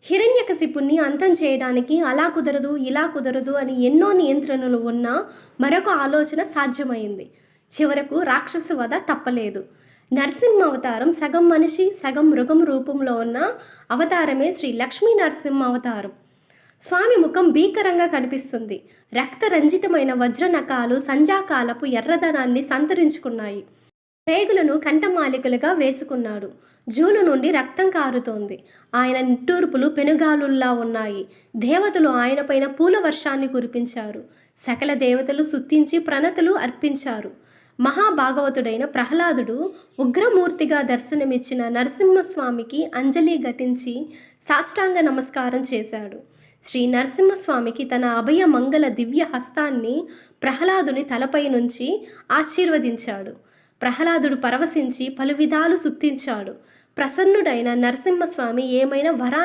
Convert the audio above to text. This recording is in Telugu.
హిరణ్యకశిపుణ్ణి అంతం చేయడానికి అలా కుదరదు, ఇలా కుదరదు అని ఎన్నో నియంత్రణలు ఉన్నా మరొక ఆలోచన సాధ్యమైంది. చివరకు రాక్షస వధ తప్పలేదు. నరసింహ అవతారం సగం మనిషి, సగం మృగం రూపంలో ఉన్న అవతారమే శ్రీ లక్ష్మీ నరసింహ అవతారం. స్వామి ముఖం భీకరంగా కనిపిస్తుంది. రక్తరంజితమైన వజ్రనఖాలు సంధ్యాకాలపు ఎర్రదనాన్ని సంతరించుకున్నాయి. రేగులను కంఠమాలికలుగా వేసుకున్నాడు. జూలు నుండి రక్తం కారుతోంది. ఆయన నిట్టూర్పులు పెనుగాలుల్లా ఉన్నాయి. దేవతలు ఆయనపైన పూల వర్షాన్ని కురిపించారు. సకల దేవతలు స్తుతించి ప్రణతులు అర్పించారు. మహాభాగవతుడైన ప్రహ్లాదుడు ఉగ్రమూర్తిగా దర్శనమిచ్చిన నరసింహస్వామికి అంజలి ఘటించి సాష్టాంగ నమస్కారం చేశాడు. శ్రీ నరసింహస్వామికి తన అభయ మంగళ దివ్య హస్తాన్ని ప్రహ్లాదుని తలపై నుంచి ఆశీర్వదించాడు. ప్రహ్లాదుడు పరవశించి పలు విధాలు స్తుతించాడు. ప్రసన్నుడైన నరసింహస్వామి ఏమైనా వరా